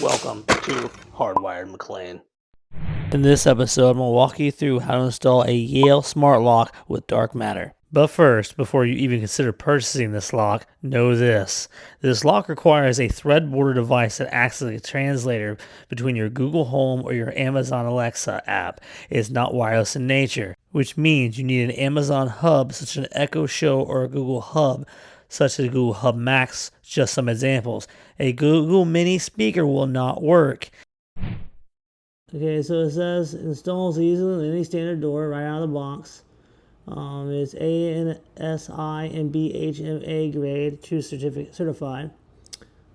Welcome to Hardwired McLean. In this episode, I'm going to walk you through how to install a Yale Smart Lock with dark matter. But first, before you even consider purchasing this lock, know this. This lock requires a thread border device that acts as a translator between your Google Home or your Amazon Alexa app. It is not wireless in nature, which means you need an Amazon hub such as an Echo Show or a Google Hub such as Google Hub Max, just some examples. A Google Mini speaker will not work. Okay, so it says installs easily in any standard door right out of the box. It's ANSI and BHMA grade, true certified,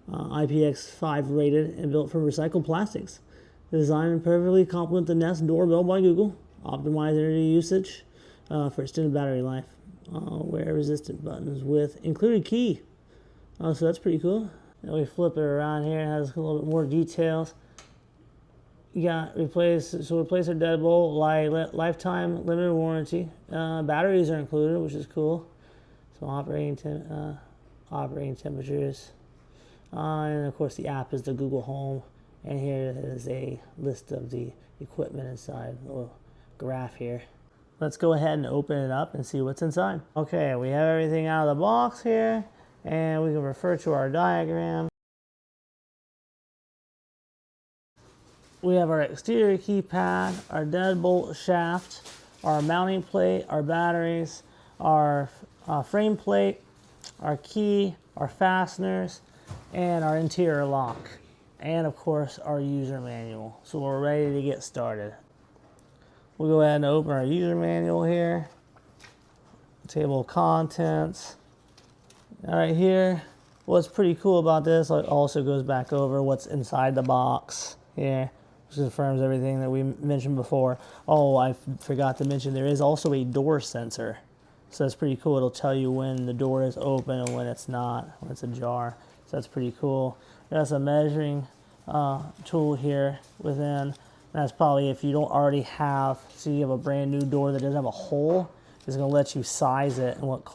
IPX5 rated, and built from recycled plastics. Designed and perfectly complement the Nest doorbell by Google. Optimize energy usage for extended battery life. Wear resistant buttons with included key. So that's pretty cool. Then we flip it around here. It has a little bit more details. You got replace our deadbolt, lifetime limited warranty. Batteries are included, which is cool. So operating temperatures, and of course the app is the Google Home. And here is a list of the equipment inside. A little graph here. Let's go ahead and open it up and see what's inside. Okay, we have everything out of the box here, and we can refer to our diagram. We have our exterior keypad, our deadbolt shaft, our mounting plate, our batteries, our frame plate, our key, our fasteners, and our interior lock. And of course, our user manual. So we're ready to get started. We'll go ahead and open our user manual here. Table of contents. All right, here, what's pretty cool about this, it also goes back over what's inside the box here, which confirms everything that we mentioned before. Oh, I forgot to mention there is also a door sensor. So that's pretty cool. It'll tell you when the door is open and when it's not, when it's ajar. So that's pretty cool. There's a measuring tool here within. That's probably if you don't already have, so you have a brand new door that doesn't have a hole, it's going to let you size it and what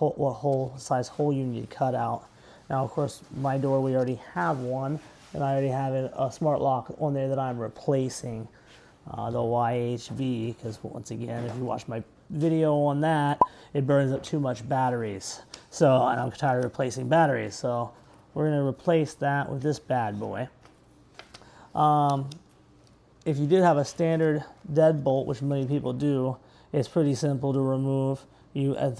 size hole you need to cut out. Now, of course, my door, we already have one, and I already have a smart lock on there that I'm replacing, the YHV, because once again, if you watch my video on that, it burns up too much batteries. So, and I'm tired of replacing batteries, so we're going to replace that with this bad boy. If you did have a standard deadbolt, which many people do, it's pretty simple to remove.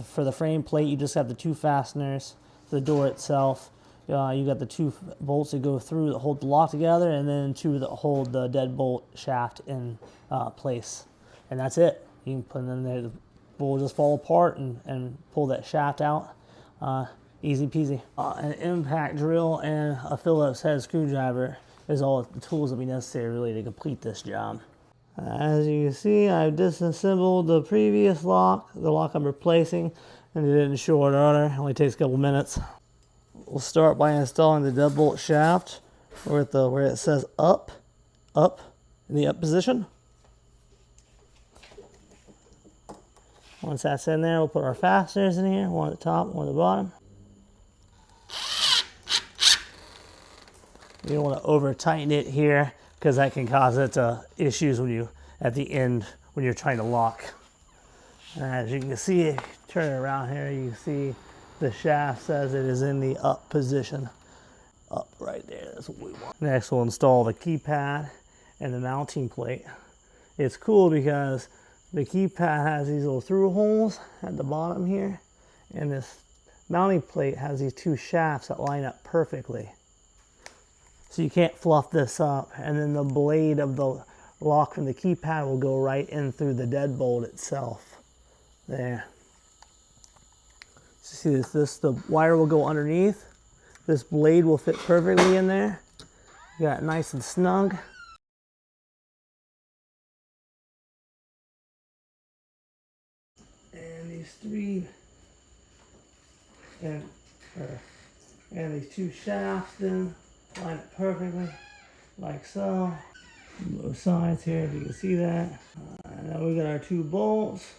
For the frame plate, you just have the two fasteners. For the door itself, you got the two bolts that go through that hold the lock together, and then two that hold the deadbolt shaft in place. And that's it. You can put them in there, the bolt will just fall apart and pull that shaft out. Easy peasy. An impact drill and a Phillips head screwdriver is all the tools that will be necessary really to complete this job. As you can see, I've disassembled the previous lock, the lock I'm replacing, and it didn't show it order. It only takes a couple minutes. We'll start by installing the deadbolt shaft where it says up in the up position. Once that's in there, we'll put our fasteners in here, one at the top, one at the bottom. You don't want to over tighten it here because that can cause issues at the end when you're trying to lock. As you can see, if you turn it around here, you can see the shaft says it is in the up position. Up right there, that's what we want. Next we'll install the keypad and the mounting plate. It's cool because the keypad has these little through holes at the bottom here, and this mounting plate has these two shafts that line up perfectly. So you can't fluff this up, and then the blade of the lock from the keypad will go right in through the deadbolt itself. There. So see this, the wire will go underneath. This blade will fit perfectly in there. You got it nice and snug. And these three, and these two shafts then line it perfectly, like so. Both sides here, if you can see that. Now we got our two bolts.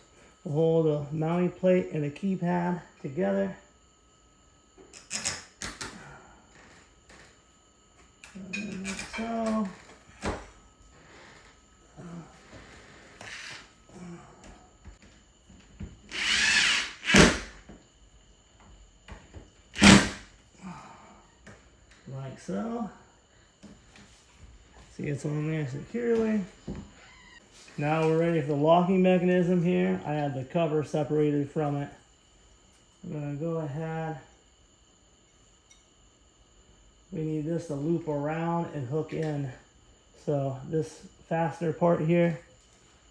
We'll hold the mounting plate and the keypad together. Like so. like so. See, it's on there securely. Now we're ready for the locking mechanism here. I have the cover separated from it. I'm gonna go ahead. We need this to loop around and hook in. So this fastener part here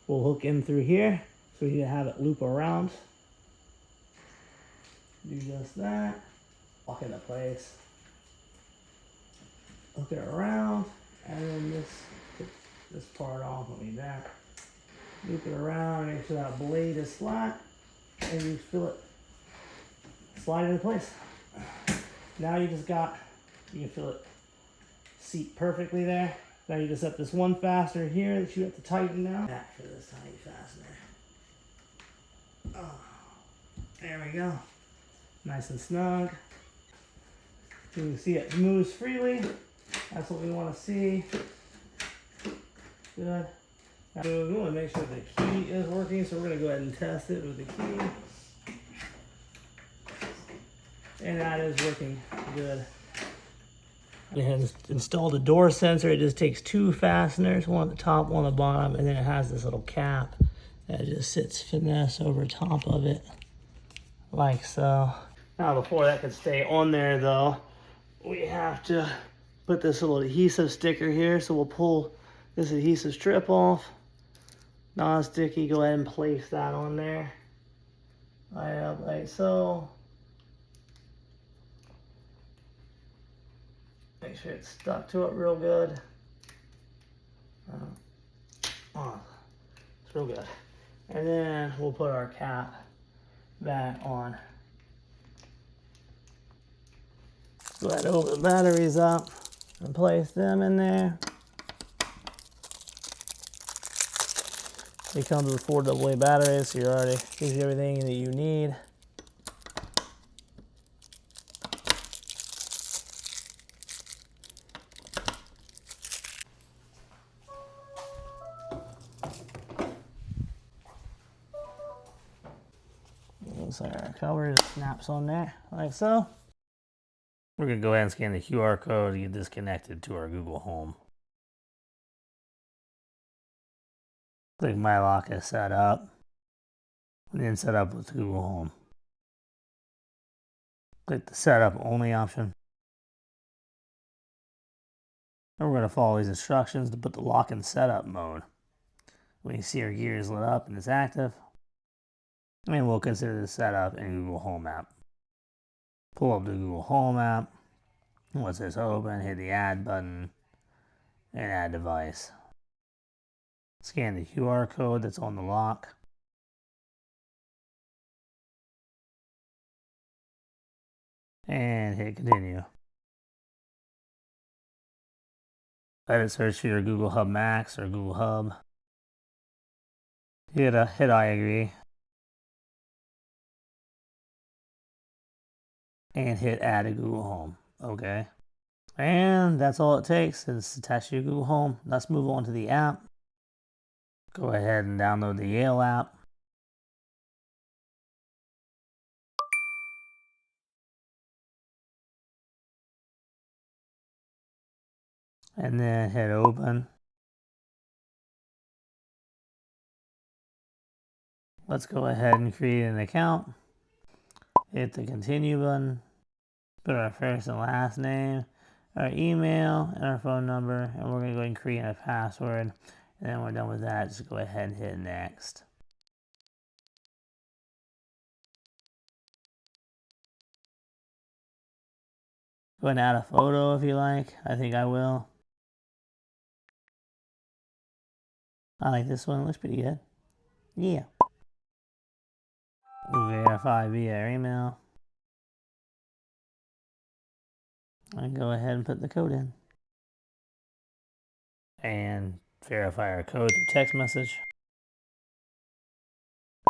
will hook in through here. So we need to have it loop around. Do just that. Lock into place. Hook it around. And then this part off. Let me that. Loop it around and make sure that blade is flat. And you feel it slide into place. Now you can feel it seat perfectly there. Now you just have this one fastener here that you have to tighten now. Back for this tiny fastener. Oh, there we go. Nice and snug. So you can see it moves freely. That's what we want to see. Good. Now we want to make sure the key is working, so we're going to go ahead and test it with the key. And that is working good. And install the door sensor. It just takes two fasteners, one at the top, one at the bottom, and then it has this little cap that just sits finesse over top of it, like so. Now before that could stay on there though, we have to put this little adhesive sticker here. So we'll pull this adhesive strip off, non-sticky, go ahead and place that on there. Like so. Make sure it's stuck to it real good. It's real good. And then we'll put our cap back on. Go ahead and open the batteries up and place them in there. They come with 4 AA batteries, so you already gives you everything that you need. Looks like our cover just snaps on there, like so. We're going to go ahead and scan the QR code to get this connected to our Google Home. Click My Lock is set up, and then set up with Google Home. Click the Setup Only option. And we're going to follow these instructions to put the lock in setup mode. When you see our gear is lit up and it's active, and we'll consider the setup in Google Home app. Pull up the Google Home app. Once it's open, hit the Add button and Add device. Scan the QR code that's on the lock. And hit Continue. Let it search for your Google Hub Max or Google Hub. Hit I agree. And hit Add to Google Home. Okay. And that's all it takes is attach your Google Home. Let's move on to the app. Go ahead and download the Yale app. And then hit Open. Let's go ahead and create an account. Hit the Continue button. Put our first and last name, our email, and our phone number. And we're going to go ahead and create a password. And then we're done with that. Just go ahead and hit Next. Go ahead and add a photo if you like. I think I will. I like this one. It looks pretty good. Yeah. Verify via email. And go ahead and put the code in. And verify our code through text message.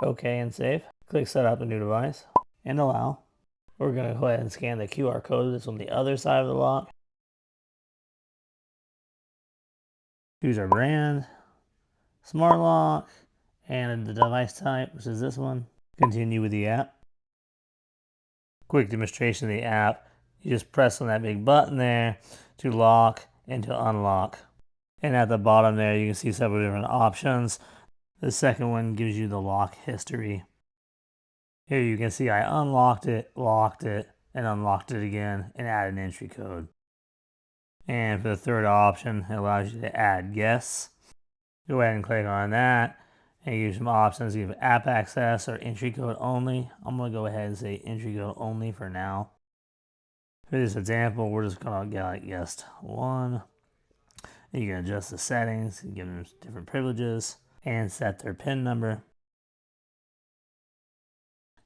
OK and save. Click Set up a new device and allow. We're going to go ahead and scan the QR code that's on the other side of the lock. Choose our brand, Smart Lock, and the device type, which is this one. Continue with the app. Quick demonstration of the app. You just press on that big button there to lock, and to unlock. And at the bottom there, you can see several different options. The second one gives you the lock history. Here you can see I unlocked it, locked it, and unlocked it again, and add an entry code. And for the third option, it allows you to add guests. Go ahead and click on that, and give you some options. You have app access or entry code only. I'm going to go ahead and say entry code only for now. For this example, we're just going to get like guest 1. And you can adjust the settings, give them different privileges, and set their PIN number.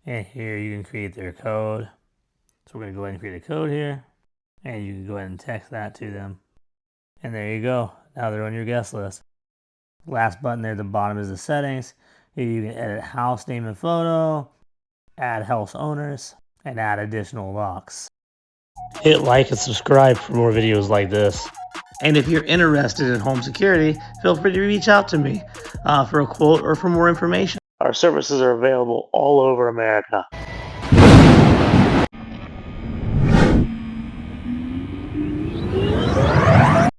And here you can create their code. So we're going to go ahead and create a code here. And you can go ahead and text that to them. And there you go. Now they're on your guest list. Last button there at the bottom is the settings. Here you can edit house name and photo, add house owners, and add additional locks. Hit like and subscribe for more videos like this. And if you're interested in home security, feel free to reach out to me for a quote or for more information. Our services are available all over America.